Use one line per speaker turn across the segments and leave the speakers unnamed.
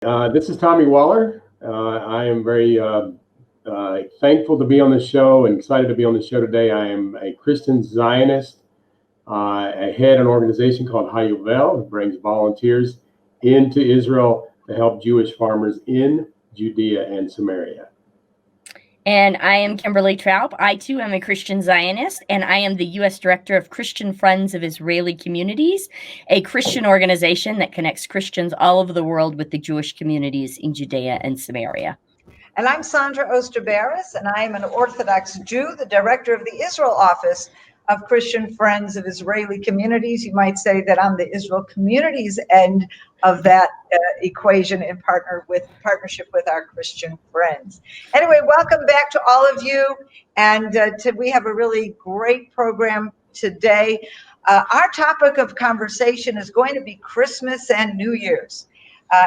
This is Tommy Waller. I am very thankful to be on the show and excited to be on the show today. I am a Christian Zionist. I head an organization called Hayuvel, who brings volunteers into Israel to help Jewish farmers in Judea and Samaria.
And I am Kimberly Troup. I, too, am a Christian Zionist, and I am the U.S. Director of Christian Friends of Israeli Communities, a Christian organization that connects Christians all over the world with the Jewish communities in Judea and Samaria.
And I'm Sondra Oster Baras, and I am an Orthodox Jew, the Director of the Israel Office of Christian Friends of Israeli Communities. You might say that I'm the Israel Communities end of that equation in partnership with our Christian friends. Anyway, welcome back to all of you. And we have a really great program today. Our topic of conversation is going to be Christmas and New Year's.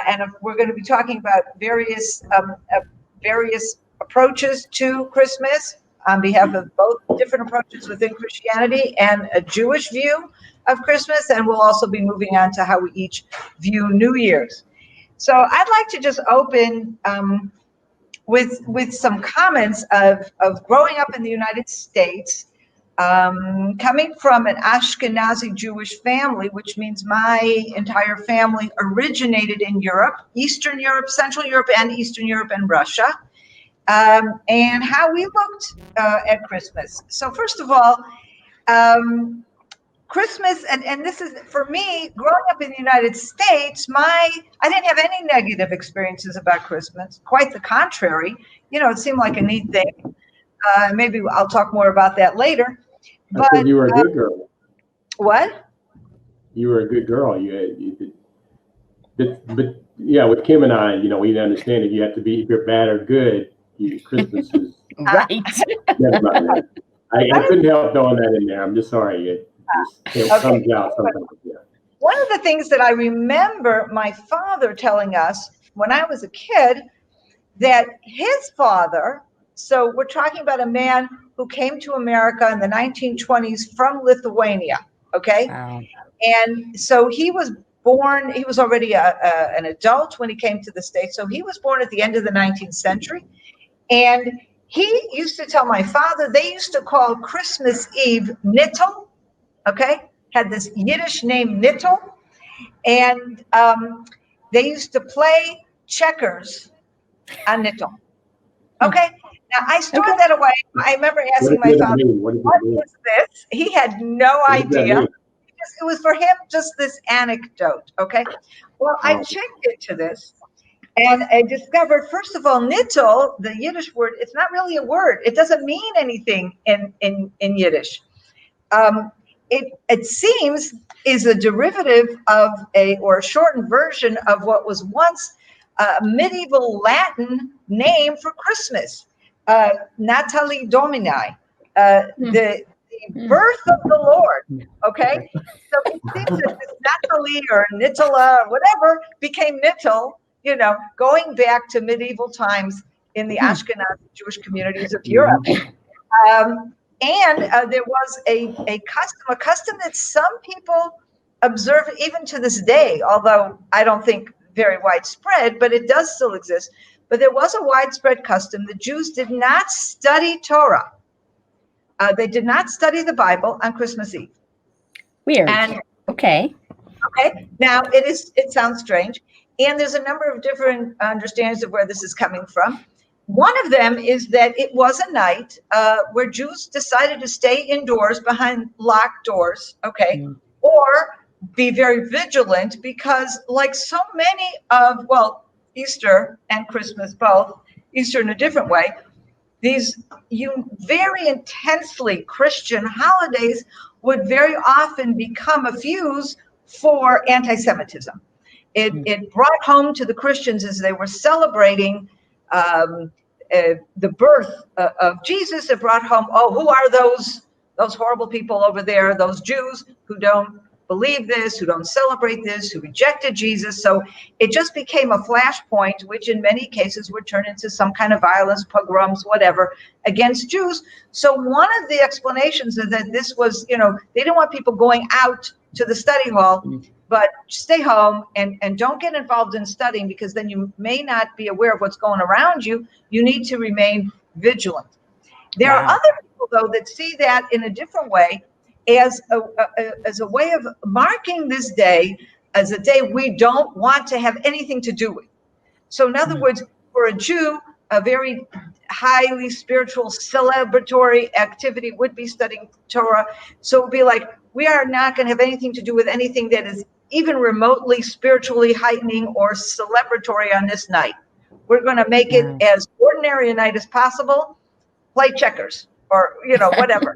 And we're going to be talking about various approaches to Christmas on behalf of both different approaches within Christianity and a Jewish view of Christmas. And we'll also be moving on to how we each view New Year's. So I'd like to just open with some comments of growing up in the United States, coming from an Ashkenazi Jewish family, which means my entire family originated in Europe, Eastern Europe, Central Europe, and Eastern Europe and Russia. And how we looked at Christmas. So first of all, Christmas, and this is, for me, growing up in the United States, I didn't have any negative experiences about Christmas. Quite the contrary. You know, it seemed like a neat thing. Maybe I'll talk more about that later.
I think you were a good girl.
What?
You were a good girl. But yeah, with Kim and I, we understand that you have to be, if you're bad or good, Christmas is
right.
I couldn't help throwing that in there. I'm just sorry. It comes out sometimes. Yeah.
One of the things that I remember my father telling us when I was a kid, that his father, so we're talking about a man who came to America in the 1920s from Lithuania, okay?
Wow.
And so he was born, he was already an adult when he came to the States, so he was born at the end of the 19th century. And he used to tell my father, they used to call Christmas Eve Nittel, okay? Had this Yiddish name Nittel. And they used to play checkers on Nittel. Okay? Now, I stored that away. I remember asking my father, what is this? He had no idea. It was for him just this anecdote, okay? Well, I checked into this. And I discovered, first of all, nittel, the Yiddish word, it's not really a word. It doesn't mean anything in Yiddish. It seems is a derivative of or a shortened version of what was once a medieval Latin name for Christmas, Natali Domini, the birth of the Lord, okay? So it seems that this Natalie or Nittala or whatever became Nittel, going back to medieval times in the Ashkenazi Jewish communities of Europe. And there was a custom that some people observe even to this day, although I don't think very widespread, but it does still exist. But there was a widespread custom. The Jews did not study Torah. They did not study the Bible on Christmas Eve.
Weird.
And
okay.
Now it sounds strange. And there's a number of different understandings of where this is coming from. One of them is that it was a night where Jews decided to stay indoors behind locked doors, okay, or be very vigilant because, like so many of, Easter and Christmas both, Easter in a different way, these very intensely Christian holidays would very often become a fuse for anti-Semitism. It brought home to the Christians as they were celebrating the birth of Jesus. It brought home, who are those horrible people over there, those Jews who don't believe this, who don't celebrate this, who rejected Jesus. So it just became a flashpoint, which in many cases would turn into some kind of violence, pogroms, whatever, against Jews. So one of the explanations is that this was, they didn't want people going out to the study hall, but stay home and don't get involved in studying, because then you may not be aware of what's going around you. You need to remain vigilant. There are other people, though, that see that in a different way, as a way of marking this day as a day we don't want to have anything to do with. So in other words, for a Jew, a very highly spiritual celebratory activity would be studying Torah. So it would be like, we are not going to have anything to do with anything that is even remotely spiritually heightening or celebratory on this night. We're going to make it as ordinary a night as possible, play checkers or, whatever.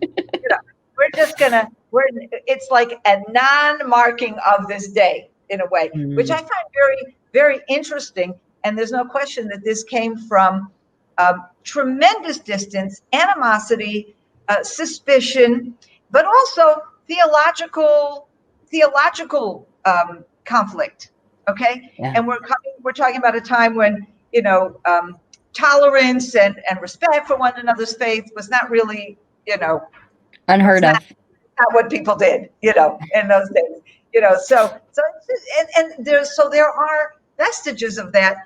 We're just going to, it's like a non-marking of this day in a way, which I find very, very interesting. And there's no question that this came from tremendous distance, animosity, suspicion, but also theological conflict. Okay, and we're talking about a time when tolerance and respect for one another's faith was not really
unheard of.
Not what people did in those days. So there are vestiges of that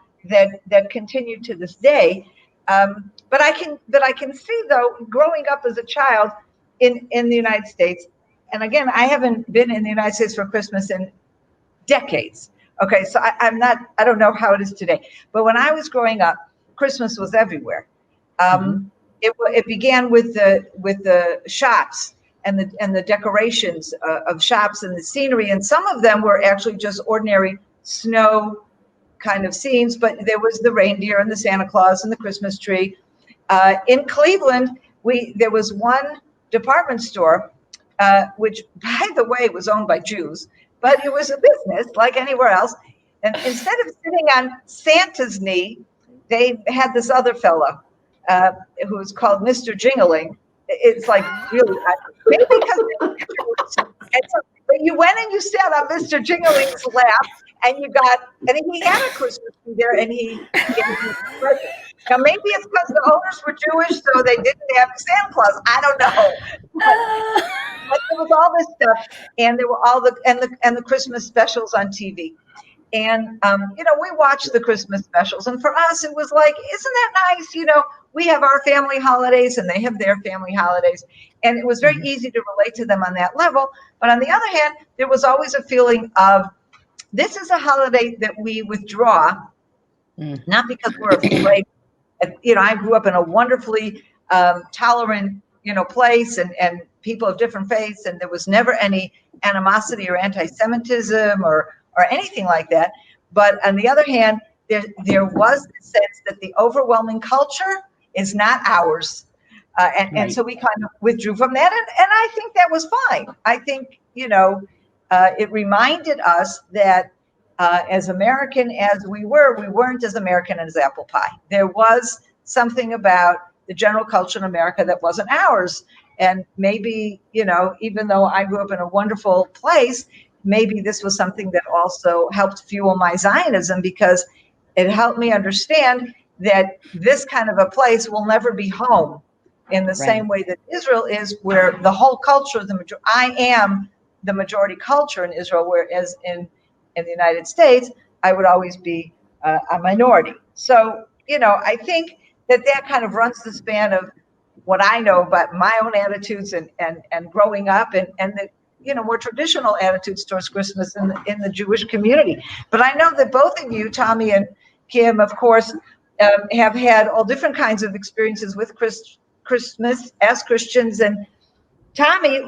continue to this day. But I can see, though, growing up as a child in the United States, and again, I haven't been in the United States for Christmas in decades. Okay, so I don't know how it is today. But when I was growing up, Christmas was everywhere. It began with the shops and the decorations of shops and the scenery, and some of them were actually just ordinary snow kind of scenes, but there was the reindeer and the Santa Claus and the Christmas tree. In Cleveland, there was one department store, which, by the way, was owned by Jews, but it was a business like anywhere else. And instead of sitting on Santa's knee, they had this other fellow who was called Mr. Jingling. It's like really, maybe because but you went and you sat on Mr. Jingling's lap, and he had a Christmas tree there, and he gave you presents. Now maybe it's because the owners were Jewish, so they didn't have Santa Claus. I don't know. But there was all this stuff, and there were all the Christmas specials on TV. And we watched the Christmas specials, and for us it was like, isn't that nice? We have our family holidays and they have their family holidays, and it was very easy to relate to them on that level. But on the other hand, there was always a feeling of, this is a holiday that we withdraw, not because we're afraid. I grew up in a wonderfully tolerant, place and people of different faiths, and there was never any animosity or anti-Semitism or anything like that. But on the other hand, there was the sense that the overwhelming culture is not ours. And so we kind of withdrew from that. And I think that was fine. I think, it reminded us that as American as we weren't as American as apple pie. There was something about the general culture in America that wasn't ours. And maybe, even though I grew up in a wonderful place, maybe this was something that also helped fuel my Zionism, because it helped me understand that this kind of a place will never be home in the same way that Israel is, where the whole culture, I am the majority culture in Israel, whereas in the United States, I would always be a minority. So, I think that kind of runs the span of what I know about my own attitudes and growing up and the more traditional attitudes towards Christmas in the Jewish community. But I know that both of you, Tommy and Kim, of course, have had all different kinds of experiences with Christmas as Christians. And Tommy,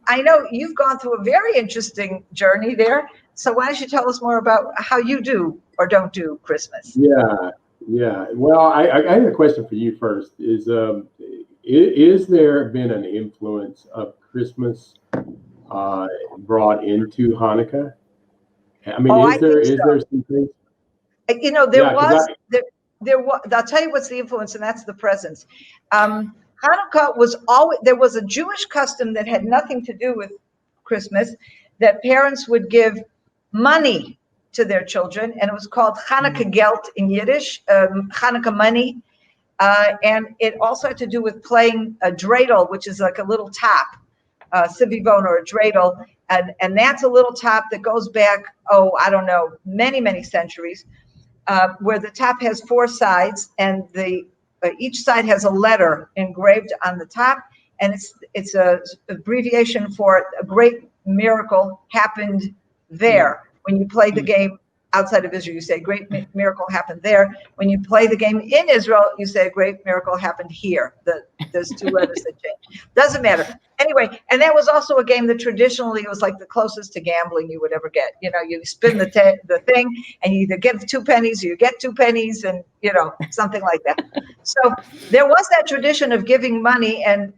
I know you've gone through a very interesting journey there. So why don't you tell us more about how you do or don't do Christmas?
Yeah. Well, I have a question for you first. Is there been an influence of Christmas brought into Hanukkah? I mean, is there some things?
There was. I'll tell you what's the influence, and that's the presence. Hanukkah was always, there was a Jewish custom that had nothing to do with Christmas, that parents would give money to their children, and it was called Hanukkah Geld in Yiddish, Hanukkah money. And it also had to do with playing a dreidel, which is like a little top, sivivon or a dreidel. And that's a little top that goes back, I don't know, many, many centuries, where the top has 4 sides, and each side has a letter engraved on the top, and it's a abbreviation for a great miracle happened there. When you play the game outside of Israel, you say great miracle happened there. When you play the game in Israel, you say a great miracle happened here. There's 2 letters that change. Doesn't matter. Anyway, and that was also a game that traditionally was like the closest to gambling you would ever get. You know, you spin the thing, and you either get 2 pennies or you get 2 pennies, and something like that. So there was that tradition of giving money, and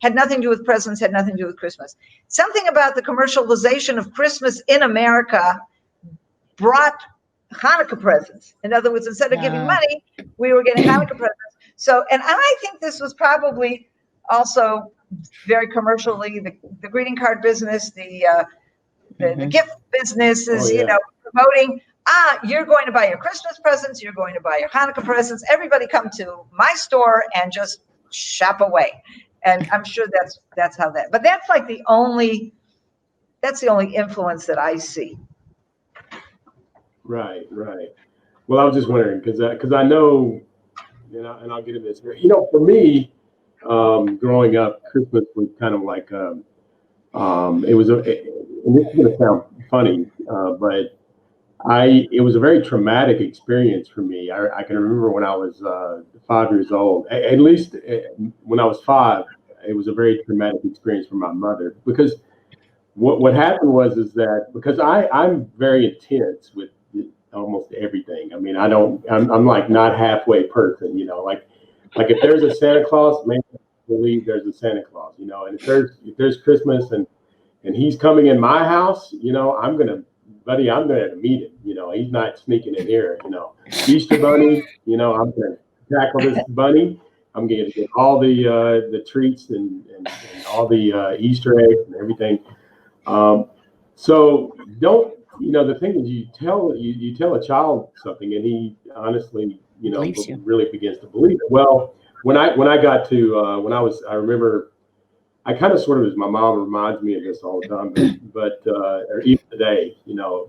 had nothing to do with presents, had nothing to do with Christmas. Something about the commercialization of Christmas in America brought Hanukkah presents. In other words, instead of giving money, we were getting Hanukkah presents. So, and I think this was probably also very commercially, the greeting card business, the gift businesses, promoting, you're going to buy your Christmas presents, you're going to buy your Hanukkah presents. Everybody come to my store and just shop away. And I'm sure that's how that, but that's like the only influence that I see.
Right. Well, I was just wondering because I know, and I'll get into this. For me, growing up, Christmas was kind of like and this is going to sound funny, but it was a very traumatic experience for me. I can remember when I was 5 years old, at least when I was 5, it was a very traumatic experience for my mother, because what happened is that because I'm very intense with almost everything. I mean, I'm like not halfway person, like if there's a Santa Claus, man, I believe there's a Santa Claus, and if there's Christmas and he's coming in my house, I'm going to meet him, he's not sneaking in here, Easter bunny, I'm going to tackle this bunny. I'm going to get all the treats and all the Easter eggs and everything. So the thing is, you tell a child something, and he honestly, really begins to believe it. Well, when I got to I remember, I kind of sort of, as my mom reminds me of this all the time, but or even today,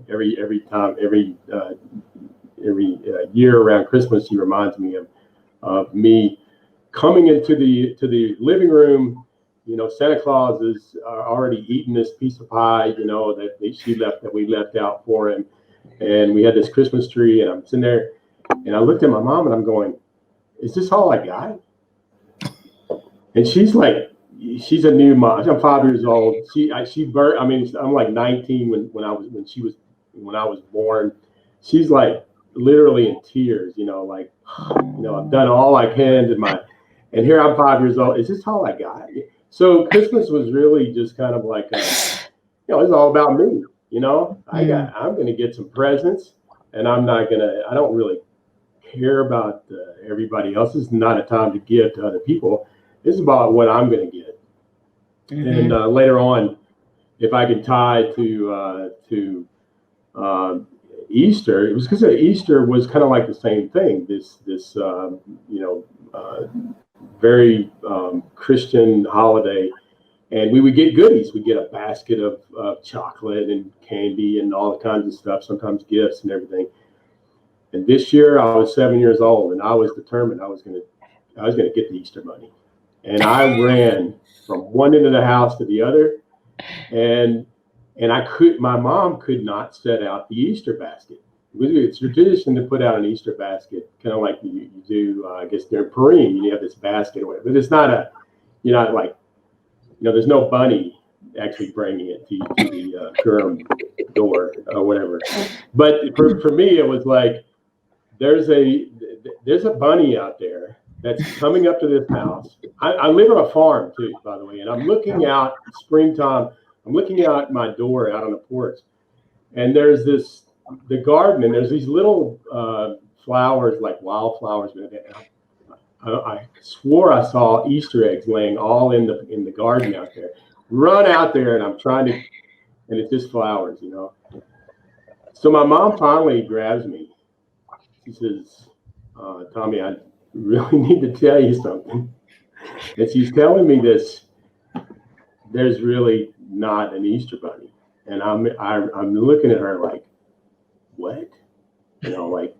every time, every year around Christmas, she reminds me of me coming into the living room. Santa Claus is already eating this piece of pie, that we left out for him. And we had this Christmas tree, and I'm sitting there, and I looked at my mom, and I'm going, is this all I got? And she's like, she's a new mom. I'm 5 years old. I'm like 19 when I was born. She's like literally in tears, like, I've done all I can and here I'm 5 years old. Is this all I got? So Christmas was really just kind of like, it's all about me. I'm going to get some presents, and I don't really care about everybody else. This is not a time to give to other people. This is about what I'm going to get. Mm-hmm. And later on, if I can tie to Easter, it was because Easter was kind of like the same thing. This very Christian holiday, and we would get goodies. We'd get a basket of chocolate and candy and all kinds of stuff, sometimes gifts and everything. And this year I was 7 years old, and I was determined I was gonna get the Easter bunny. And I ran from one end of the house to the other, and my mom could not set out the Easter basket. It's your tradition to put out an Easter basket, kind of like you do, I guess, during Purim. You have this basket or whatever, but it's not there's no bunny actually bringing it to the Purim door or whatever. But for me, it was like, there's a bunny out there that's coming up to this house. I live on a farm too, by the way, and I'm looking out springtime. I'm looking out my door out on the porch, and there's the garden, and there's these little flowers, like wildflowers. I swore I saw Easter eggs laying all in the garden out there. Run out there, and I'm trying to, and it's just flowers, So my mom finally grabs me. She says, Tommy, I really need to tell you something. And she's telling me this. There's really not an Easter bunny. And I'm looking at her like, what? Like,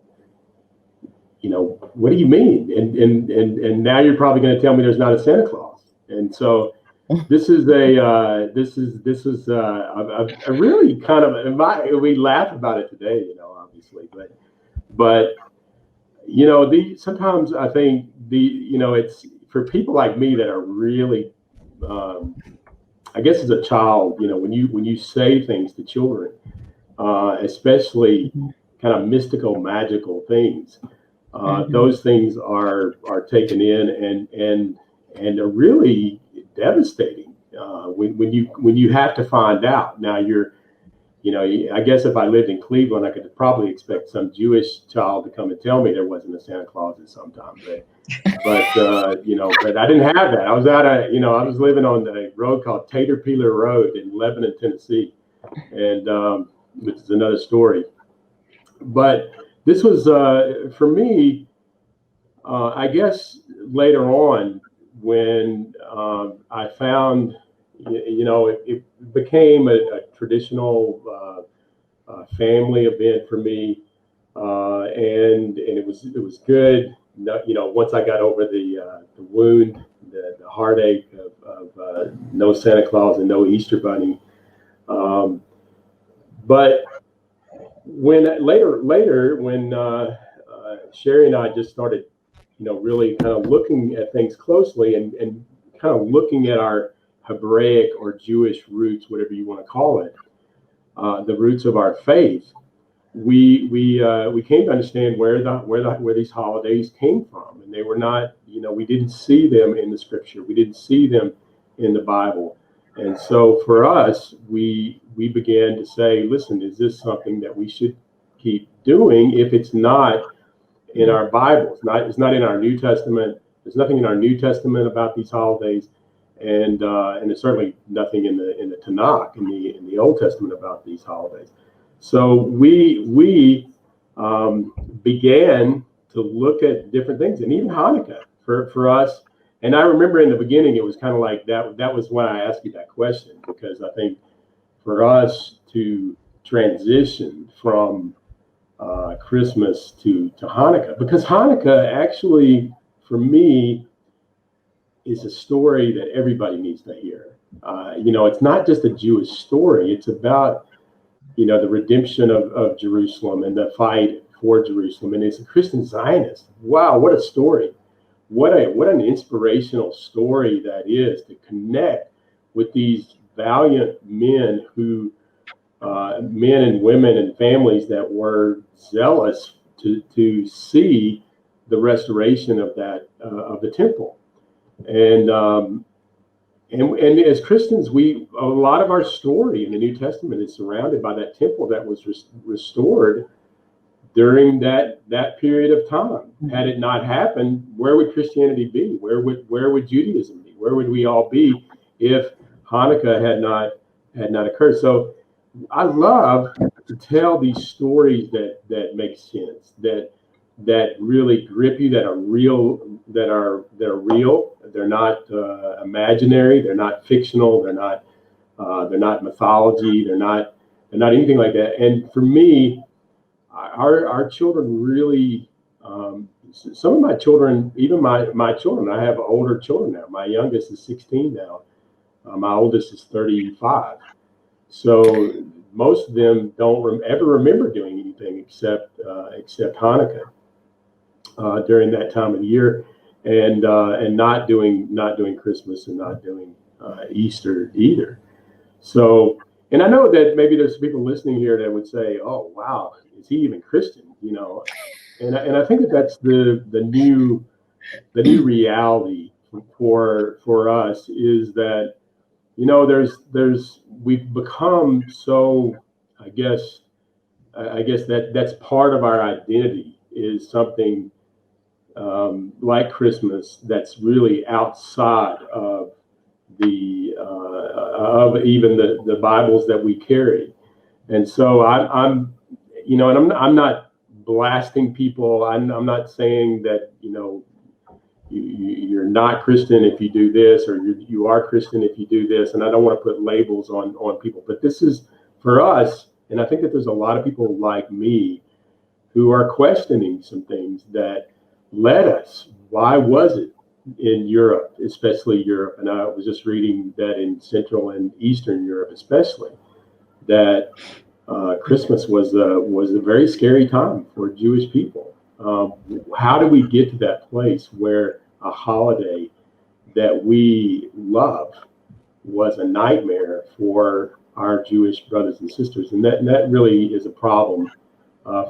what do you mean? And now you're probably going to tell me there's not a Santa Claus. And so this is a really kind of, we laugh about it today, obviously, but sometimes I think it's for people like me that are really, I guess as a child, when you say things to children, especially kind of mystical, magical things, those things are taken in and are really devastating when you have to find out. Now I guess if I lived in Cleveland, I could probably expect some Jewish child to come and tell me there wasn't a Santa Claus at some time. But I didn't have that. I was I was living on a road called Tater Peeler Road in Lebanon, Tennessee, and which is another story. But this was for me. I guess later on when I found, it became a traditional family event for me, and it was good. Once I got over the wound, the heartache of no Santa Claus and no Easter Bunny, but when later when Sherry and I just started, really kind of looking at things closely and kind of looking at our Hebraic or Jewish roots, whatever you want to call it, the roots of our faith, we came to understand where these holidays came from, and they were not, we didn't see them in the Scripture, we didn't see them in the Bible, and so for us, we began to say, listen, is this something that we should keep doing if it's not in our Bible? It's not in our New Testament. There's nothing in our New Testament about these holidays, and there's certainly nothing in the Tanakh, in the Old Testament about these holidays. So we began to look at different things, and even Hanukkah for us. And I remember in the beginning, it was kind of like that. That was why I asked you that question, because I think for us to transition from Christmas to Hanukkah, because Hanukkah actually, for me, is a story that everybody needs to hear. It's not just a Jewish story. It's about, the redemption of Jerusalem and the fight for Jerusalem. And it's a Christian Zionist. Wow, what a story. What an inspirational story that is, to connect with these valiant men who men and women and families that were zealous to see the restoration of that of the temple, and as Christians, a lot of our story in the New Testament is surrounded by that temple that was restored during that period of time. Had it not happened, where would Christianity be? Where would Judaism be? Where would we all be if Hanukkah had not occurred? So I love to tell these stories that make sense, that really grip you, that are real, that are real. They're not imaginary. They're not fictional. They're not mythology. They're not anything like that. And for me, our children really, some of my children, even my children, I have older children now. My youngest is 16 now. My oldest is 35. So most of them don't ever remember doing anything except Hanukkah during that time of the year, and not doing Christmas and not doing Easter either. So, and I know that maybe there's people listening here that would say, "Oh, wow, is he even Christian?" And I think that's the new reality for us, is that we've become so, I guess that's part of our identity, is something like Christmas that's really outside of even the Bibles that we carry. And so I'm not blasting people. I'm not saying that you're not Christian if you do this, or you are Christian if you do this. And I don't want to put labels on people, but this is for us. And I think that there's a lot of people like me who are questioning some things that led us. Why was it in Europe, especially Europe? And I was just reading that in Central and Eastern Europe, especially, that Christmas was a very scary time for Jewish people. How do we get to that place where a holiday that we love was a nightmare for our Jewish brothers and sisters? And that really is a problem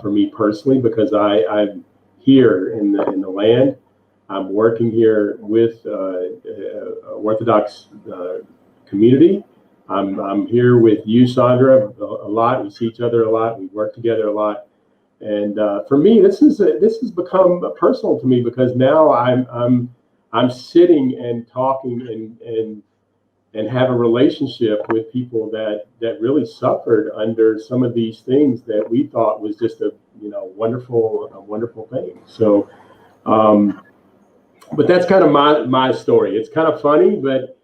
for me personally, because I'm here in the land. I'm working here with Orthodox community. I'm here with you, Sondra, a lot. We see each other a lot. We work together a lot. And for me, this has become personal to me, because now I'm sitting and talking and have a relationship with people that really suffered under some of these things that we thought was just a wonderful thing. So, but that's kind of my story. It's kind of funny, but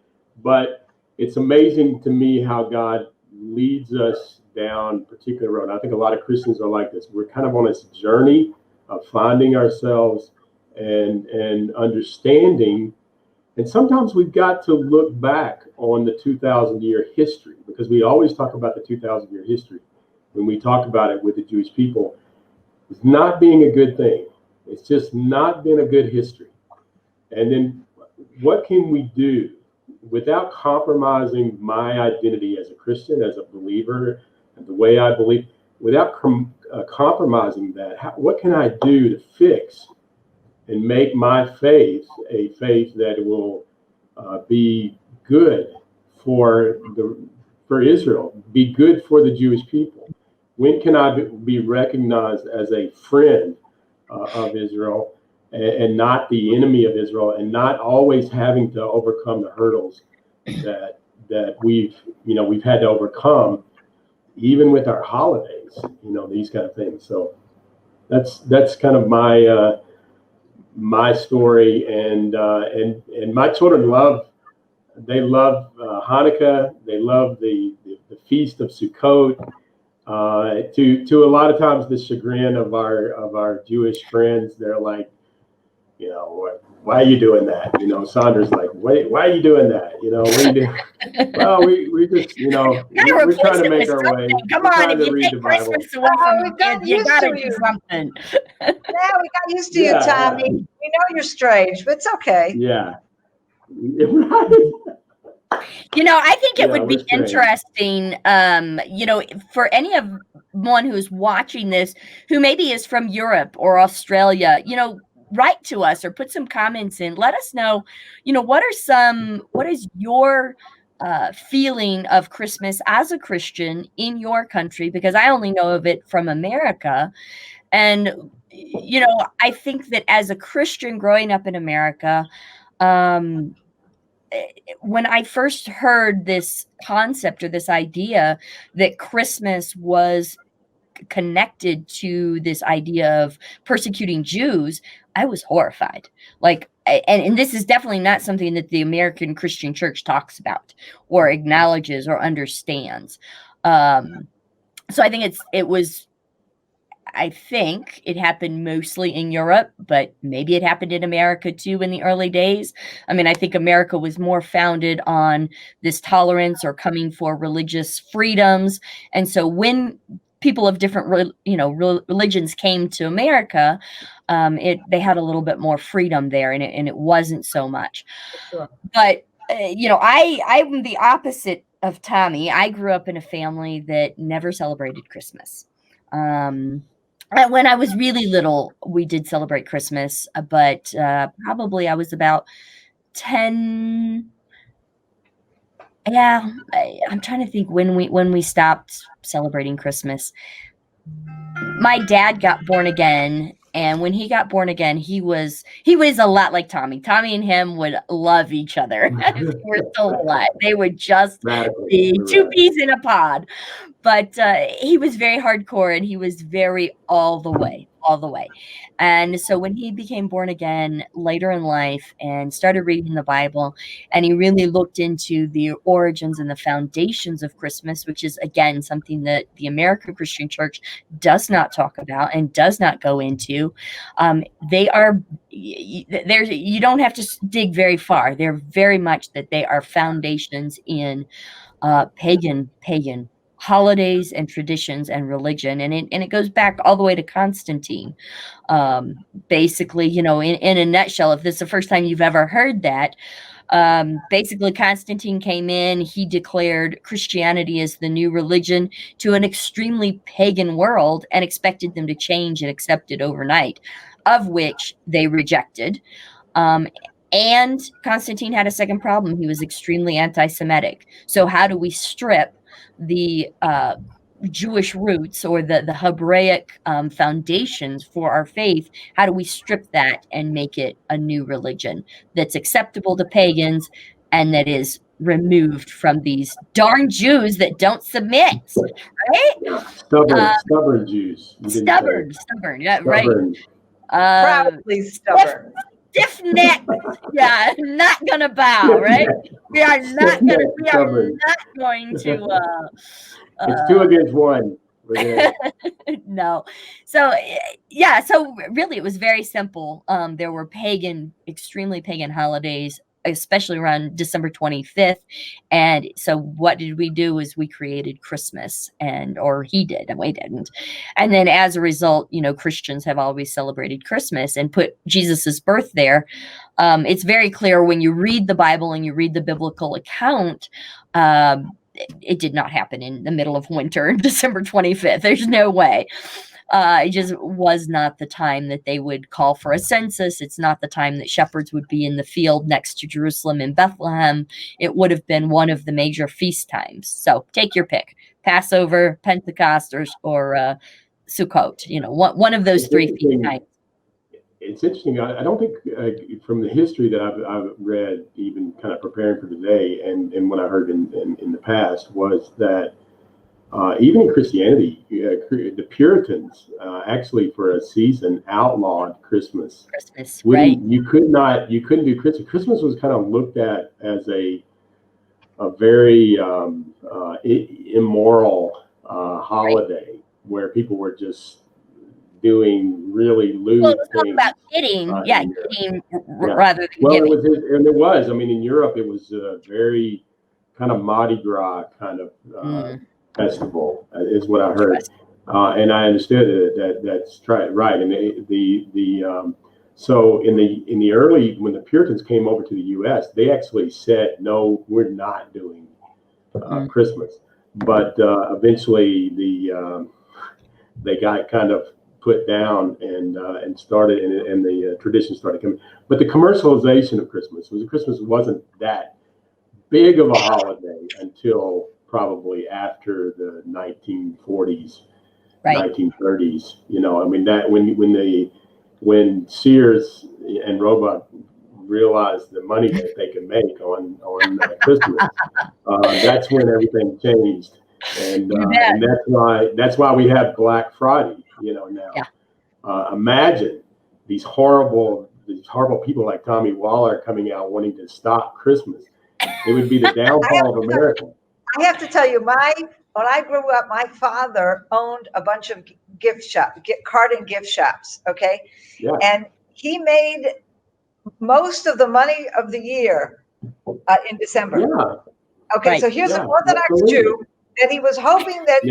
it's amazing to me how God leads us down a particular road. I think a lot of Christians are like this. We're kind of on this journey of finding ourselves and understanding. And sometimes we've got to look back on the 2,000-year history, because we always talk about the 2,000-year history when we talk about it with the Jewish people. It's not being a good thing. It's just not been a good history. And then what can we do without compromising my identity as a Christian, as a believer, and the way I believe, without compromising that? What can I do to fix and make my faith a faith that will be good for Israel, be good for the Jewish people? When can I be recognized as a friend of Israel, and not the enemy of Israel, and not always having to overcome the hurdles that we've had to overcome, even with our holidays, these kind of things. So that's kind of my story, and my children love Hanukkah. They love the feast of Sukkot. To a lot of times the chagrin of our Jewish friends, they're like, why are you doing that? Sondra's like, why are you doing that? What are you doing? Well, we just, we're trying to make our way.
Come on, if you take Christmas away from your kids, you gotta do something.
Yeah, we got used to you, Tommy. We know you're strange, but it's okay.
Yeah. Right.
I think it would be interesting, for anyone who's watching this, who maybe is from Europe or Australia, write to us or put some comments in. Let us know, what is your feeling of Christmas as a Christian in your country? Because I only know of it from America. And, I think that as a Christian growing up in America, when I first heard this concept or this idea that Christmas was connected to this idea of persecuting Jews, I was horrified. And this is definitely not something that the American Christian Church talks about or acknowledges or understands. So I think I think it happened mostly in Europe, but maybe it happened in America too in the early days. I mean, I think America was more founded on this tolerance or coming for religious freedoms. And so when people of different, religions came to America, they had a little bit more freedom there, and it wasn't so much.
Sure.
But, I'm the opposite of Tommy. I grew up in a family that never celebrated Christmas. When I was really little, we did celebrate Christmas, but probably I was about 10. Yeah, I'm trying to think when we stopped celebrating Christmas. My dad got born again, and when he got born again, he was a lot like Tommy. Tommy and him would love each other. They were so alive. They would just be two peas in a pod. But he was very hardcore, and he was very all the way all the way. And so when he became born again later in life and started reading the Bible, and he really looked into the origins and the foundations of Christmas, which is, again, something that the American Christian Church does not talk about and does not go into. They are, you don't have to dig very far. They're very much that they are foundations in pagan holidays and traditions and religion, and it goes back all the way to Constantine. Basically, in a nutshell, if this is the first time you've ever heard that, basically Constantine came in, he declared Christianity as the new religion to an extremely pagan world and expected them to change and accept it overnight, of which they rejected. And Constantine had a second problem. He was extremely anti-Semitic. So how do we strip the Jewish roots or the Hebraic foundations for our faith? How do we strip that and make it a new religion that's acceptable to pagans and that is removed from these darn Jews that don't submit, right?
Stubborn Jews.
Stubborn, yeah, right.
Proudly stubborn.
Stiff-necked, yeah, not gonna bow, right? We are not going to.
It's
2 against 1.
No. So yeah, so really it was very simple. There were extremely pagan holidays, especially around December 25th. And so what did we do is we created Christmas, or he did, and we didn't. And then as a result, Christians have always celebrated Christmas and put Jesus's birth there. It's very clear when you read the Bible and you read the biblical account, it did not happen in the middle of winter, December 25th. There's no way. It just was not the time that they would call for a census. It's not the time that shepherds would be in the field next to Jerusalem in Bethlehem. It would have been one of the major feast times. So take your pick: Passover, Pentecost, or Sukkot. One of those three feast times.
It's interesting. I don't think from the history that I've read, even kind of preparing for today, and what I heard in the past, was that even in Christianity, the Puritans actually for a season outlawed Christmas.
Right?
You couldn't do Christmas. Christmas was kind of looked at as a very immoral holiday, right, where people were just doing really lewd things.
About getting, rather than giving.
It was. I mean, in Europe, it was a very kind of Mardi Gras kind of festival, is what I heard, and I understood that's right. And so in the early, when the Puritans came over to the U.S., they actually said, no, we're not doing Christmas. But eventually, they got kind of put down and started, and the tradition started coming. But the commercialization of Christmas wasn't that big of a holiday until probably after the 1940s, right, 1930s. I mean, that when Sears and Roebuck realized the money that they could make on Christmas, that's when everything changed, and that's why we have Black Friday. Now, imagine these horrible people like Tommy Waller coming out wanting to stop Christmas. It would be the downfall of America.
I have to tell you, when I grew up, my father owned a bunch of card and gift shops. Okay. Yeah. And he made most of the money of the year in December. Yeah. Okay. Right. So here's an Orthodox Jew that he was hoping that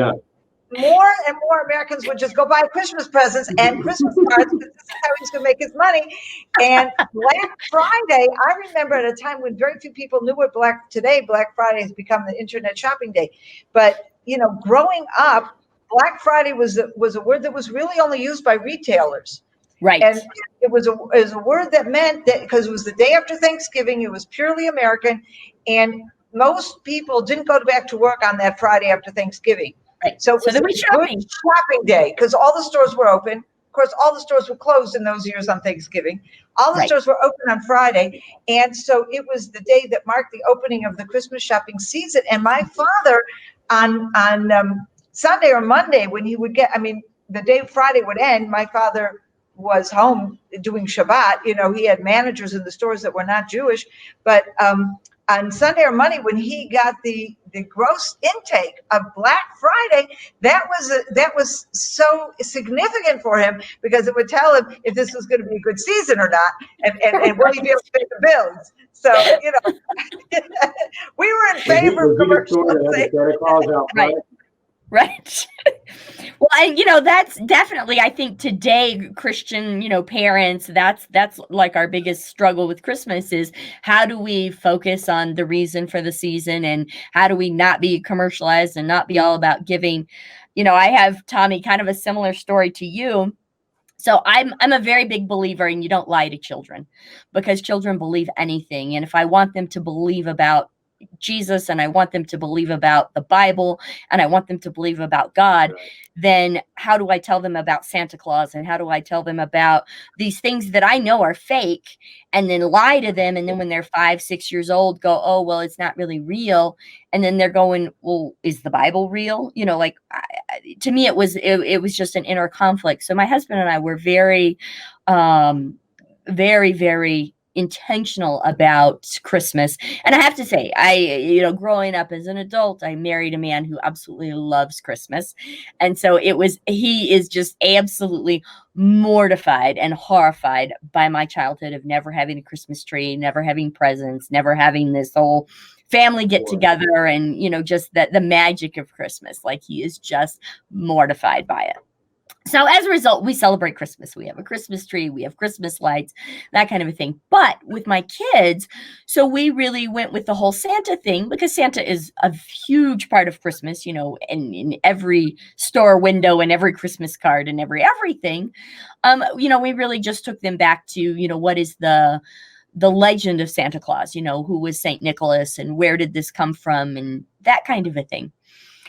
more and more Americans would just go buy Christmas presents and Christmas cards, because this is how he's going to make his money. And Black Friday, I remember at a time when very few people knew what Black Friday has become the internet shopping day. But, growing up, Black Friday was a word that was really only used by retailers.
Right.
And it was a word that meant that, because it was the day after Thanksgiving, it was purely American. And most people didn't go back to work on that Friday after Thanksgiving. Right. So it was a good shopping day because all the stores were open. Of course, all the stores were closed in those years on Thanksgiving. All the stores were open on Friday. And so it was the day that marked the opening of the Christmas shopping season. And my father on Sunday or Monday, when he would get, the day Friday would end, my father was home doing Shabbat. You know, he had managers in the stores that were not Jewish, but on Sunday or Monday, when he got the gross intake of Black Friday, that was so significant for him, because it would tell him if this was going to be a good season or not, and will he be able to pay the bills. So, you know, we were in favor of commercial.
Right. Well, and that's definitely, I think today, Christian, parents, that's like our biggest struggle with Christmas is how do we focus on the reason for the season, and how do we not be commercialized and not be all about giving. I have, Tommy, kind of a similar story to you. So I'm a very big believer in you don't lie to children, because children believe anything. And if I want them to believe about Jesus, and I want them to believe about the Bible, and I want them to believe about God, then how do I tell them about Santa Claus, and how do I tell them about these things that I know are fake, and then lie to them, and then when they're 5, 6 years old go, oh, well, it's not really real, and then they're going, well, is the Bible real? To me it was just an inner conflict. So my husband and I were very very, very intentional about Christmas. And I have to say, growing up as an adult, I married a man who absolutely loves Christmas. And so he is just absolutely mortified and horrified by my childhood of never having a Christmas tree, never having presents, never having this whole family get together, and, just the magic of Christmas. Like, he is just mortified by it. So as a result, we celebrate Christmas. We have a Christmas tree, we have Christmas lights, that kind of a thing. But with my kids, so we really went with the whole Santa thing, because Santa is a huge part of Christmas, in every store window and every Christmas card and everything. We really just took them back to, what is the legend of Santa Claus, who was Saint Nicholas, and where did this come from, and that kind of a thing.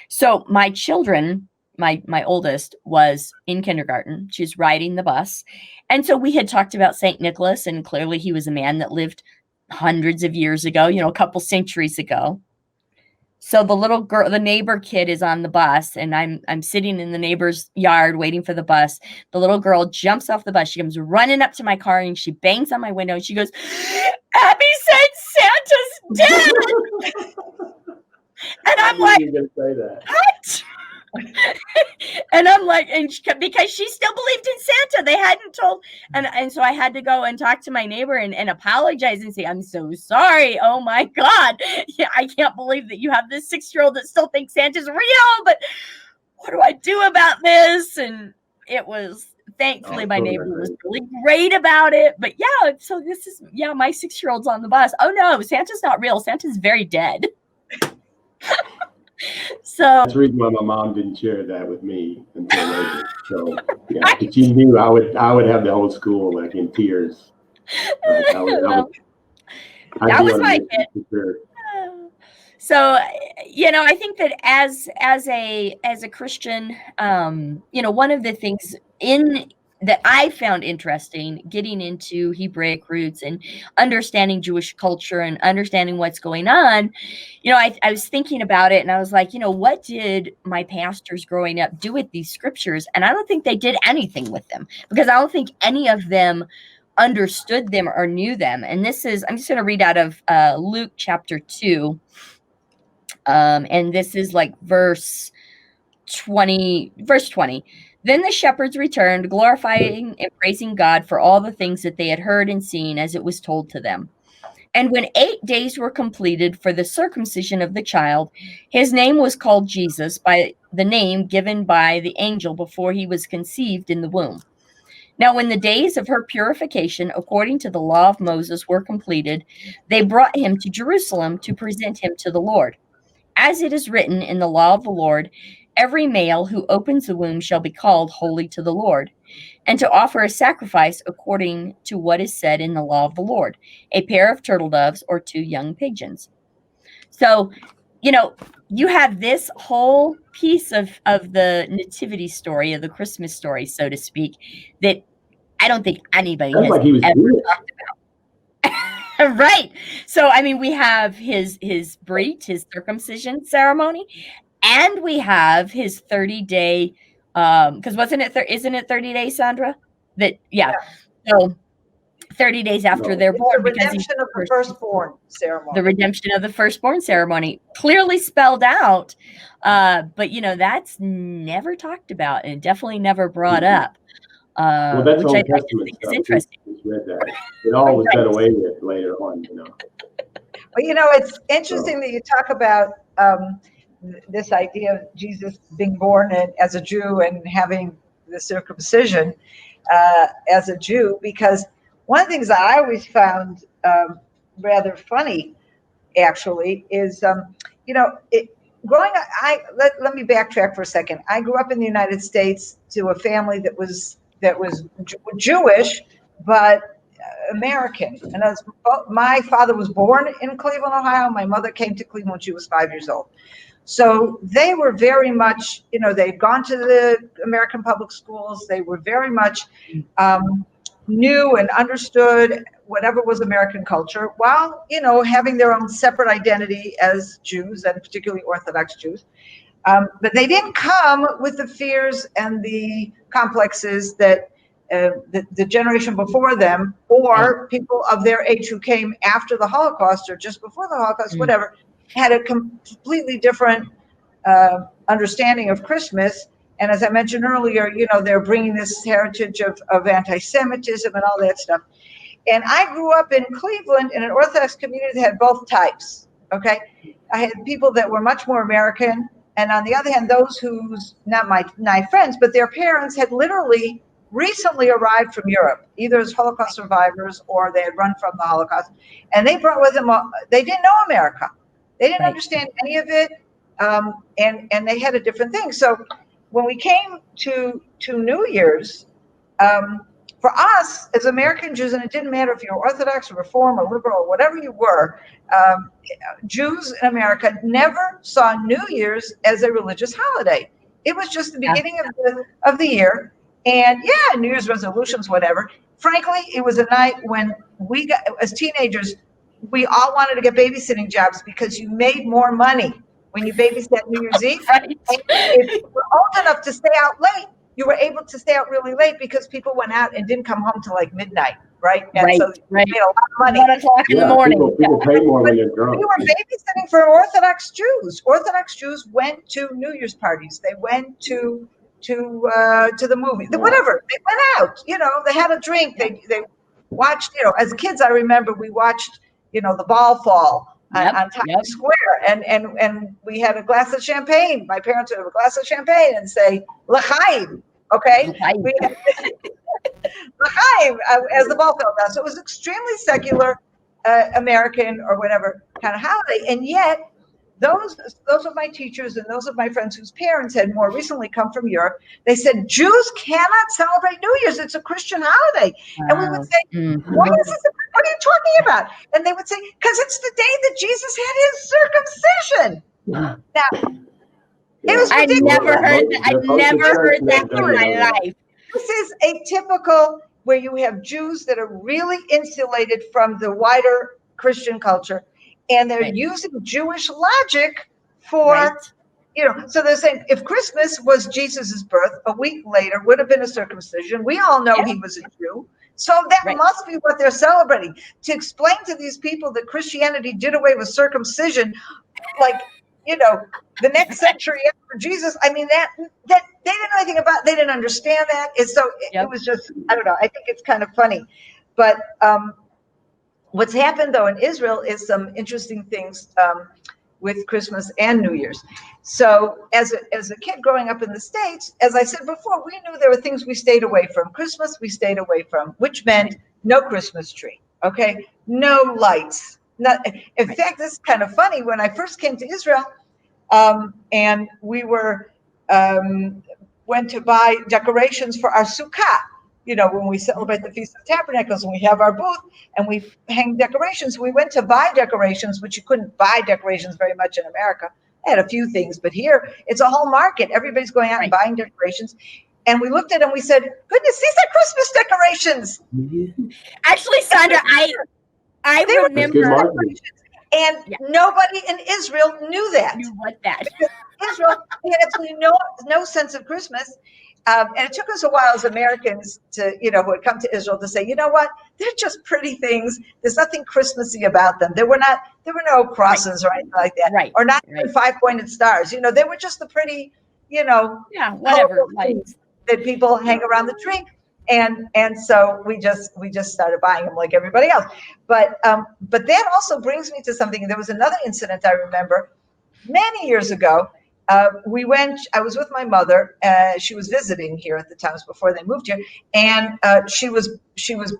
So my children, my oldest was in kindergarten. She's riding the bus. And so we had talked about St. Nicholas, and clearly he was a man that lived hundreds of years ago, a couple centuries ago. So the little girl, the neighbor kid, is on the bus, and I'm sitting in the neighbor's yard waiting for the bus. The little girl jumps off the bus. She comes running up to my car, and she bangs on my window, and she goes, "Abby said Santa's dead." And I'm like,
you're gonna say that.
What? And I'm like, because she still believed in Santa, they hadn't told, and so I had to go and talk to my neighbor and apologize and say, I'm so sorry. Oh my God, yeah, I can't believe that you have this 6-year-old that still thinks Santa's real. But what do I do about this? And it was, thankfully, my neighbor was really great about it. But yeah, so this is, my 6-year-old's on the bus. Oh no, Santa's not real. Santa's very dead. So
that's the reason why my mom didn't share that with me until later. So yeah, if she knew, I would have the whole school like in tears. Like, that was my kid. Sure.
So I think that as a Christian, one of the things that I found interesting, getting into Hebraic roots and understanding Jewish culture and understanding what's going on, I was thinking about it, and I was like, what did my pastors growing up do with these scriptures? And I don't think they did anything with them, because I don't think any of them understood them or knew them. And I'm just going to read out of Luke chapter 2. And this is like verse 20. Then the shepherds returned, glorifying and praising God for all the things that they had heard and seen as it was told to them. And when 8 days were completed for the circumcision of the child, his name was called Jesus, by the name given by the angel before he was conceived in the womb. Now, when the days of her purification, according to the law of Moses, were completed, they brought him to Jerusalem to present him to the Lord. As it is written in the law of the Lord, every male who opens the womb shall be called holy to the Lord, and to offer a sacrifice according to what is said in the law of the Lord, a pair of turtle doves or 2 young pigeons. So, you have this whole piece of the nativity story, of the Christmas story, so to speak, that I don't think anybody has ever talked about. Right. So, we have his brit, his circumcision ceremony, and we have his 30-day Because isn't it 30 days, Sondra? Yeah. So 30 days after they're born,
the redemption of the firstborn ceremony.
The redemption of the firstborn ceremony, clearly spelled out, but that's never talked about and definitely never brought up.
Well, that's
which
Old
I think
Testament
is
stuff.
interesting.
Who's read that? It all was done away with later on.
Well, it's interesting that you talk about this idea of Jesus being born as a Jew and having the circumcision as a Jew, because one of the things that I always found rather funny, actually, is growing up. Let me backtrack for a second. I grew up in the United States to a family that was Jewish, but American. And my father was born in Cleveland, Ohio. My mother came to Cleveland when she was 5 years old. So they were very much, they'd gone to the American public schools. They were very much knew and understood whatever was American culture, while, having their own separate identity as Jews, and particularly Orthodox Jews. But they didn't come with the fears and the complexes that the generation before them, or people of their age who came after the Holocaust or just before the Holocaust, whatever, had a completely different understanding of Christmas. And as I mentioned earlier, they're bringing this heritage of anti-Semitism and all that stuff. And I grew up in Cleveland in an Orthodox community that had both types, okay? I had people that were much more American, and on the other hand, those who's not my friends, but their parents had literally recently arrived from Europe, either as Holocaust survivors or they had run from the Holocaust, and they brought with them, they didn't know America. They didn't understand any of it, and they had a different thing. So when we came to New Year's, for us as American Jews, and it didn't matter if you were Orthodox or Reform or Liberal or whatever you were, Jews in America never saw New Year's as a religious holiday. It was just the beginning of the year, and New Year's resolutions, whatever. Frankly, it was a night when we got, as teenagers, we all wanted to get babysitting jobs because you made more money when you babysat New Year's Eve.
Right.
And if you were old enough to stay out late, you were able to stay out really late because people went out and didn't come home till like midnight, right? And so you made a lot of money.
1 o'clock in the morning.
People pay more when they're drunk.
We were babysitting for Orthodox Jews. Orthodox Jews went to New Year's parties. They went to the movie, whatever. They went out. They had a drink. They watched. As kids, I remember we watched. The ball fall on Times Square, and we had a glass of champagne. My parents would have a glass of champagne and say "L'chaim," okay? L'chaim as the ball fell down. So it was extremely secular, American or whatever kind of holiday, and yet those of my teachers and those of my friends whose parents had more recently come from Europe, they said Jews cannot celebrate New Year's. It's a Christian holiday. And we would say, what is this? What are you talking about? And they would say, because it's the day that Jesus had his circumcision. Now, it was ridiculous.
I've never heard that in my life.
This is a typical where you have Jews that are really insulated from the wider Christian culture. And they're using Jewish logic for, so they're saying if Christmas was Jesus's birth, a week later would have been a circumcision. We all know he was a Jew. So that must be what they're celebrating. To explain to these people that Christianity did away with circumcision, like, the next century after Jesus, I mean, that they didn't know anything about, they didn't understand that. And so it was just, I don't know, I think it's kind of funny. But, what's happened, though, in Israel is some interesting things with Christmas and New Year's. So as a kid growing up in the States, as I said before, we knew there were things we stayed away from. Christmas, we stayed away from, which meant no Christmas tree, okay? No lights. In fact, this is kind of funny. When I first came to Israel and we went to buy decorations for our sukkah, when we celebrate the Feast of Tabernacles and we have our booth and we hang decorations, we went to buy decorations, which you couldn't buy decorations very much in America. I had a few things, but here it's a whole market. Everybody's going out and buying decorations. And we looked at them, we said, goodness, these are Christmas decorations.
Actually, Sondra, I remember.
And nobody in Israel knew that.
Knew what that?
Because Israel had absolutely no sense of Christmas. And it took us a while as Americans to, who had come to Israel to say, you know what, they're just pretty things. There's nothing Christmassy about them. There were no crosses or anything like that, or not even 5-pointed stars. They were just the pretty,
whatever
things that people hang around the tree. And so we just started buying them like everybody else. But that also brings me to something. There was another incident I remember many years ago. I was with my mother. She was visiting here at the time, before they moved here, and she was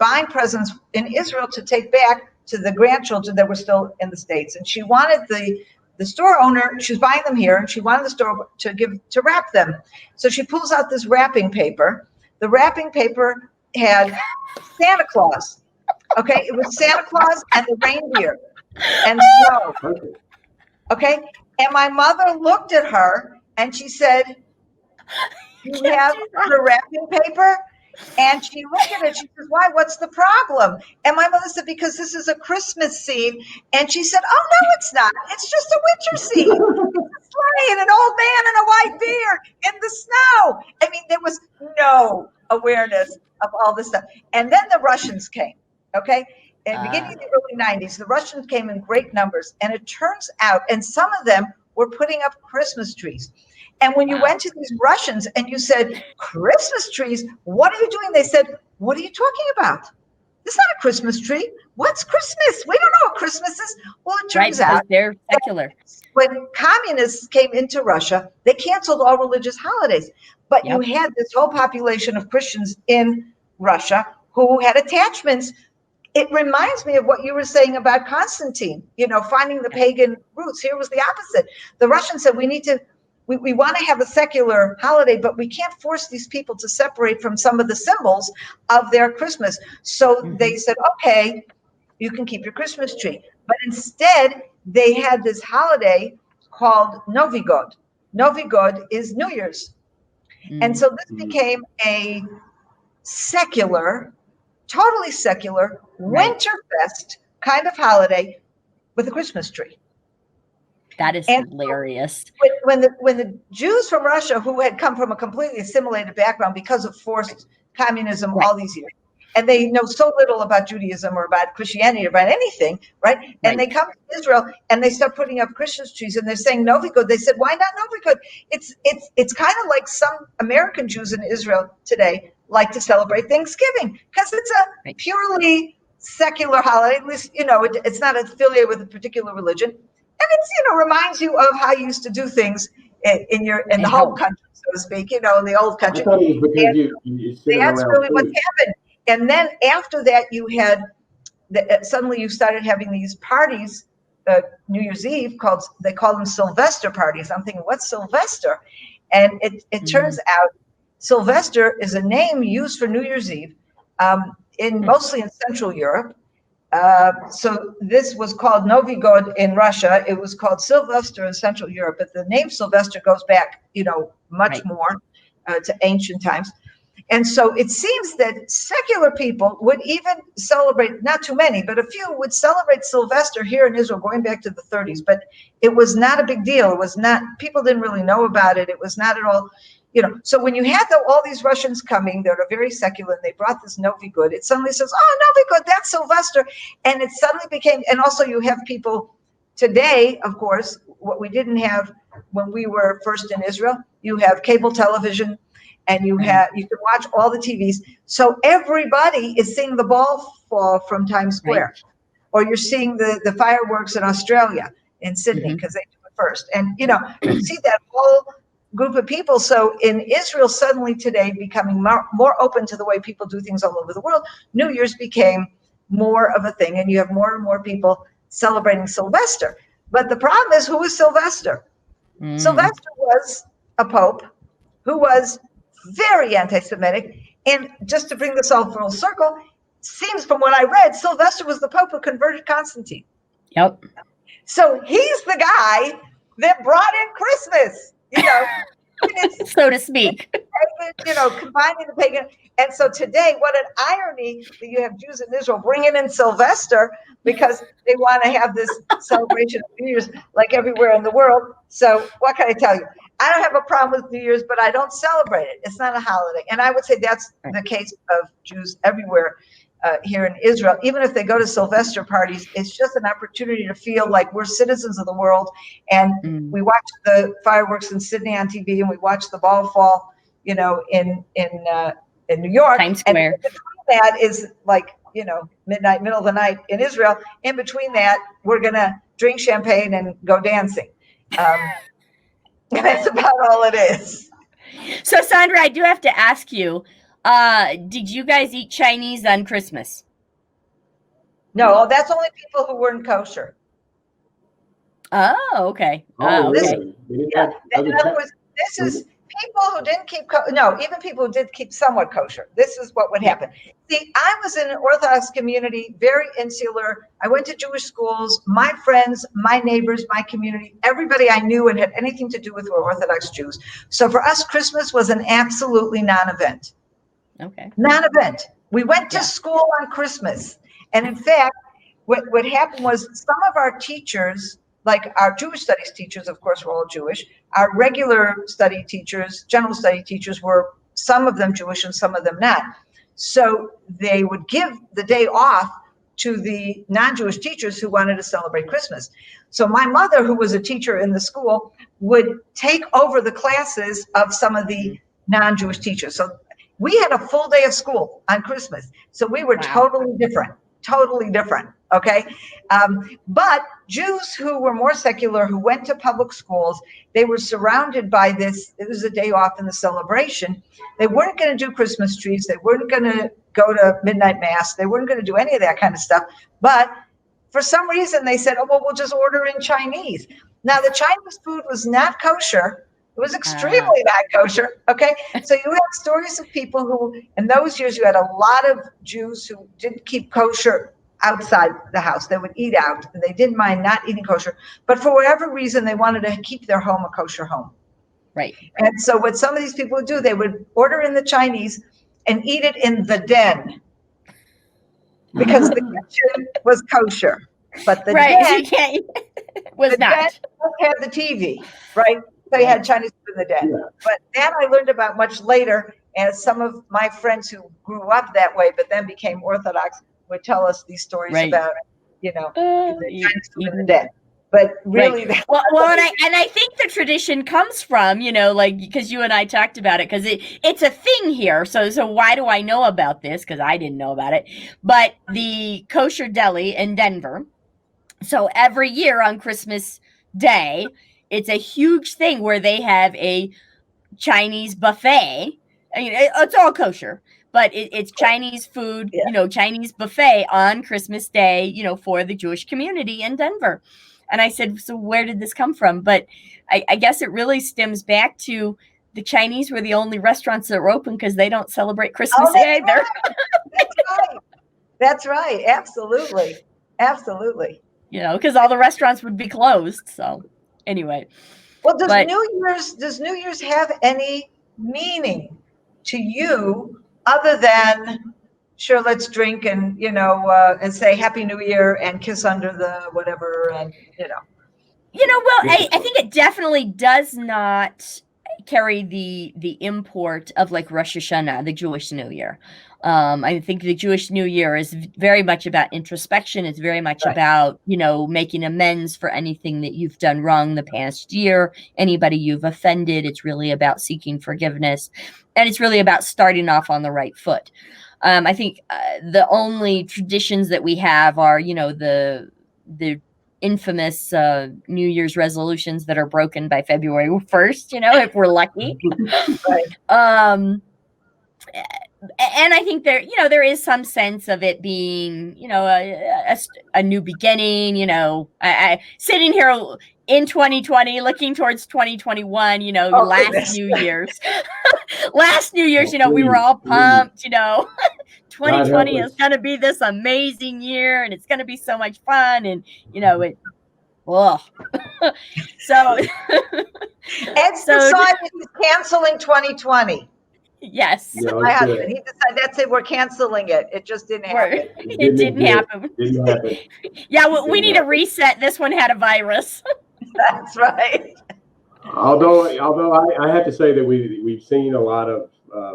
buying presents in Israel to take back to the grandchildren that were still in the States. And she wanted the store owner, she was buying them here, and she wanted the store to wrap them. So she pulls out this wrapping paper. The wrapping paper had Santa Claus. Okay, it was Santa Claus and the reindeer and snow. Okay. And my mother looked at her and she said, "You have her wrapping paper?" And she looked at it. She says, "Why? What's the problem?" And my mother said, "Because this is a Christmas scene." And she said, "Oh, no, it's not. It's just a winter scene. It's a sleigh and an old man in a white beard in the snow." I mean, there was no awareness of all this stuff. And then the Russians came, okay? In the beginning of the early 90s, the Russians came in great numbers, and it turns out, and some of them were putting up Christmas trees. And when you went to these Russians and you said, "Christmas trees, what are you doing?" They said, "What are you talking about? This is not a Christmas tree. What's Christmas? We don't know what Christmas is." Well, it turns out
they're secular.
When communists came into Russia, they canceled all religious holidays. But you had this whole population of Christians in Russia who had attachments. It reminds me of what you were saying about Constantine, finding the pagan roots. Here was the opposite. The Russians said, we want to have a secular holiday, but we can't force these people to separate from some of the symbols of their Christmas. So they said, okay, you can keep your Christmas tree. But instead, they had this holiday called Novi God. Novi God is New Year's. And so this became a totally secular Winterfest kind of holiday with a Christmas tree.
That is hilarious.
When the Jews from Russia, who had come from a completely assimilated background because of forced communism all these years, and they know so little about Judaism or about Christianity or about anything, right? And they come to Israel and they start putting up Christmas trees and they're saying Novi God. They said, "Why not Novi God?" It's kind of like some American Jews in Israel today like to celebrate Thanksgiving because it's a purely secular holiday. At least, it's not affiliated with a particular religion. And it's, reminds you of how you used to do things in the home country, so to speak, in the old country.
I thought it was because
that's really what happened. And then after that, you had suddenly you started having these parties, New Year's Eve, they call them Sylvester parties. I'm thinking, what's Sylvester? And it turns out Sylvester is a name used for New Year's Eve, mostly in Central Europe. So this was called Novi God in Russia. It was called Sylvester in Central Europe, but the name Sylvester goes back, much more to ancient times. And so it seems that secular people would even celebrate, not too many, but a few would celebrate Sylvester here in Israel going back to the 30s, but it was not a big deal. It was not, people didn't really know about it. It was not at all, so when you had all these Russians coming that are very secular, and they brought this Novi God, it suddenly says, "Oh, Novi God, that's Sylvester." And it suddenly became, and also you have people today, of course, what we didn't have when we were first in Israel, you have cable television, and you can watch all the TVs. So everybody is seeing the ball fall from Times Square, or you're seeing the fireworks in Australia, in Sydney, because they do it first. And, you see that whole group of people. So in Israel, suddenly today becoming more open to the way people do things all over the world, New Year's became more of a thing, and you have more and more people celebrating Sylvester. But the problem is, who was Sylvester? Sylvester was a pope who was very anti-Semitic. And just to bring this all full circle, seems from what I read, Sylvester was the pope who converted Constantine.
Yep.
So he's the guy that brought in Christmas,
so to speak.
Combining the pagan. And so today, what an irony that you have Jews in Israel bringing in Sylvester because they want to have this celebration of New Year's like everywhere in the world. So what can I tell you? I don't have a problem with New Year's, but I don't celebrate it. It's not a holiday. And I would say that's the case of Jews everywhere here in Israel. Even if they go to Sylvester parties, it's just an opportunity to feel like we're citizens of the world. And we watch the fireworks in Sydney on TV, and we watch the ball fall, in New York.
Times Square.
And that is like, midnight, middle of the night in Israel. In between that, we're going to drink champagne and go dancing. That's about all it is.
So, Sondra, I do have to ask you, did you guys eat Chinese on Christmas?
No, that's only people who weren't kosher.
Oh, okay.
Really?
In other words, this is people who didn't keep, even people who did keep somewhat kosher. This is what would happen. See, I was in an Orthodox community, very insular. I went to Jewish schools. My friends, my neighbors, my community, everybody I knew and had anything to do with were Orthodox Jews. So for us, Christmas was an absolutely non-event.
Okay.
Non-event. We went to school on Christmas. And in fact, what happened was some of our teachers, like our Jewish studies teachers, of course, were all Jewish. Our regular study teachers, general study teachers, were some of them Jewish and some of them not. So they would give the day off to the non-Jewish teachers who wanted to celebrate Christmas. So my mother, who was a teacher in the school, would take over the classes of some of the non-Jewish teachers. So we had a full day of school on Christmas. So we were totally different. Okay. But Jews who were more secular, who went to public schools, they were surrounded by this. It was a day off in the celebration. They weren't going to do Christmas trees. They weren't going to go to midnight mass. They weren't going to do any of that kind of stuff. But for some reason, they said, oh, well, we'll just order in Chinese. Now, the Chinese food was not kosher. It was extremely not kosher. Okay. So you have stories of people who, in those years, you had a lot of Jews who didn't keep kosher outside the house. They would eat out and they didn't mind not eating kosher, but for whatever reason, they wanted to keep their home a kosher home.
Right.
And so what some of these people would do, they would order in the Chinese and eat it in the den because the kitchen was kosher, but the den
was not.
Den had the TV, right? So you had Chinese food in the den. Yeah. But that I learned about much later, as some of my friends who grew up that way, but then became Orthodox, would tell us these stories about, the Chinese food in the den. But really,
well, and I think the tradition comes from, because you and I talked about it, because it's a thing here. So why do I know about this? Because I didn't know about it. But the kosher deli in Denver. So every year on Christmas Day, it's a huge thing where they have a Chinese buffet. I mean, it's all kosher, but it's Chinese food, Chinese buffet on Christmas Day, for the Jewish community in Denver. And I said, so where did this come from? But I guess it really stems back to the Chinese were the only restaurants that were open because they don't celebrate Christmas either.
Right. That's right. Absolutely.
Because all the restaurants would be closed. So anyway.
Well, does New Year's have any meaning to you other than, sure, let's drink and, and say Happy New Year and kiss under the whatever and,
I think it definitely does not carry the import of like Rosh Hashanah, the Jewish New Year. I think the Jewish New Year is very much about introspection. It's very much about, making amends for anything that you've done wrong the past year, anybody you've offended. It's really about seeking forgiveness. And it's really about starting off on the right foot. I think the only traditions that we have are, the infamous New Year's resolutions that are broken by February 1st, if we're lucky. And I think there is some sense of it being, a new beginning, I sitting here in 2020, looking towards 2021, last New Year's, we were all pumped, 2020 is going to be this amazing year and it's going to be so much fun. And, so.
Ed decided he's canceling 2020
Yes.
My husband, he decided, that's it, we're canceling it. It just didn't happen.
It didn't happen. Yeah, we need a reset. This one had a virus.
That's right.
Although I have to say that we've seen a lot of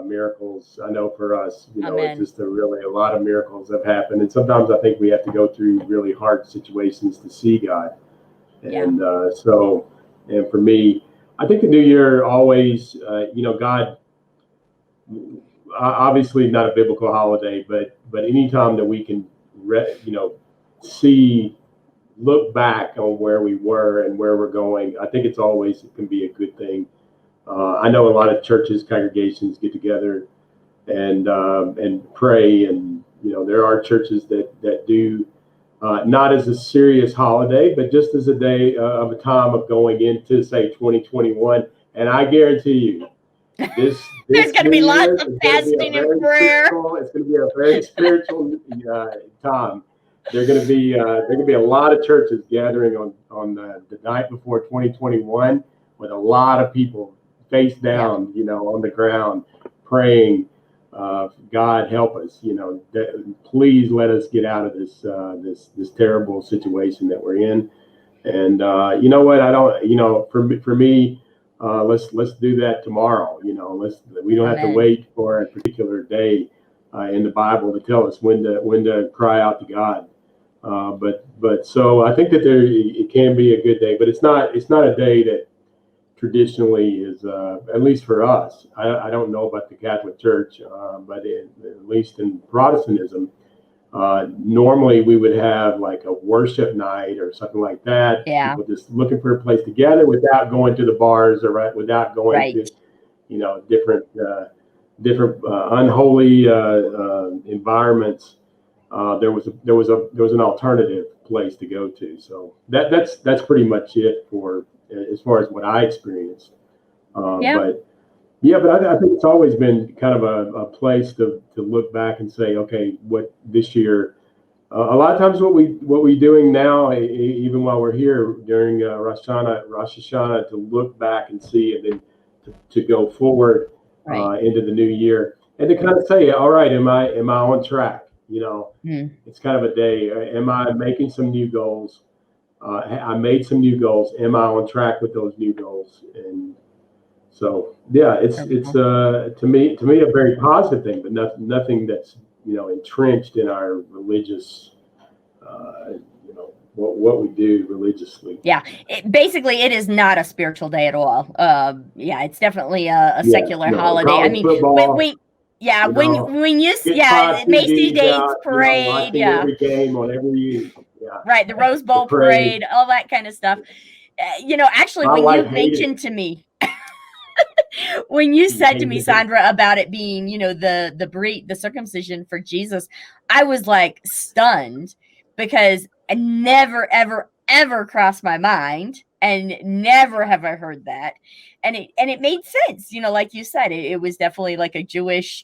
miracles. I know for us,
Amen.
it's just a lot of miracles have happened, and sometimes I think we have to go through really hard situations to see God. And and for me, I think the New Year always, God, obviously not a biblical holiday, but anytime that we can, look back on where we were and where we're going, I think it can be a good thing. I know a lot of churches, congregations get together and pray, and there are churches that do not as a serious holiday, but just as a day of a time of going into, say, 2021. And I guarantee you, this
there's going to be lots of fasting and prayer.
It's going to be a very spiritual time. There's going to be a lot of churches gathering on the night before 2021 with a lot of people face down, on the ground praying. God help us, please let us get out of this terrible situation that we're in. And you know what? I don't, for me, let's do that tomorrow. We don't have to wait for a particular day in the Bible to tell us when to cry out to God. But so I think that it can be a good day, but it's not a day that traditionally is, at least for us. I don't know about the Catholic Church, but at least in Protestantism, normally we would have like a worship night or something like that.
Yeah.
People just looking for a place to gather without going to the bars or without going to, different unholy environments. There was an alternative place to go to. So that's pretty much it for as far as what I experienced. But I think it's always been kind of a place to look back and say, okay, what this year. A lot of times, what we doing now, even while we're here during Rosh Hashanah, to look back and see, and then to go forward into the new year, and to kind of say, all right, am I on track? It's kind of a day. Am I making some new goals? I made some new goals. Am I on track with those new goals? And so, it's to me a very positive thing, but nothing that's entrenched in our religious, what we do religiously.
Yeah, basically, it is not a spiritual day at all. It's definitely a secular holiday. I mean,
football,
when you Macy's Day Parade,
every game on every.
Right, the Rose Bowl parade, all that kind of stuff. Actually, when you mentioned to me, when you said to me, Sondra, about it being, the circumcision for Jesus, I was like stunned, because I never, ever, ever crossed my mind, and never have I heard that, and it made sense. Like you said, it was definitely like a Jewish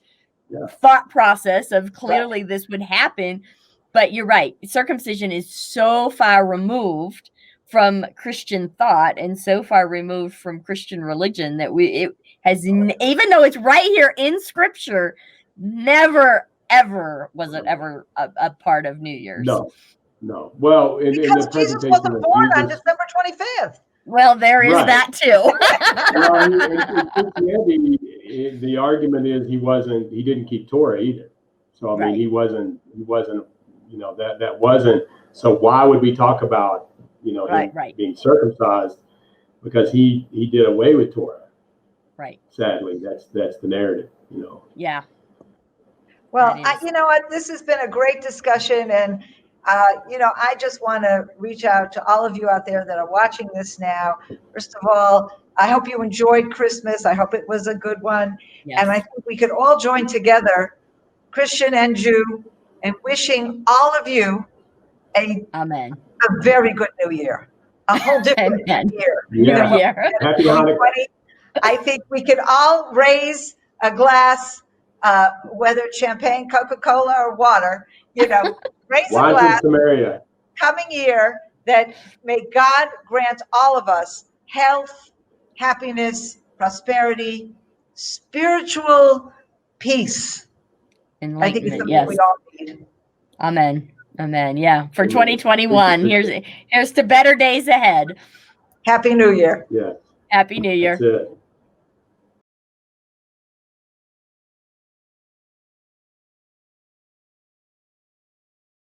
thought process of clearly this would happen. But you're right. Circumcision is so far removed from Christian thought and so far removed from Christian religion that it has, even though it's right here in Scripture, never, ever was it ever a part of New Year's.
No. Well,
because Jesus wasn't born on December 25th.
Well, there is that too.
In Christianity, the argument is he didn't keep Torah either. So I mean, he wasn't. That wasn't. So why would we talk about him being circumcised? Because he did away with Torah. Right. Sadly, that's the narrative.
Yeah.
Well, this has been a great discussion, and I just want to reach out to all of you out there that are watching this now. First of all, I hope you enjoyed Christmas. I hope it was a good one, and I think we could all join together, Christian and Jew, and wishing all of you a very good New Year, a whole different year.
Happy Hanukkah.
I think we could all raise a glass, whether it's champagne, Coca-Cola, or water. Raise a glass.
Samaria.
Coming year, that may God grant all of us health, happiness, prosperity, spiritual peace. I think it's something we all need.
Amen. Yeah. For 2021, here's to better days ahead.
Happy New Year.
Yeah.
Happy New Year.
That's it.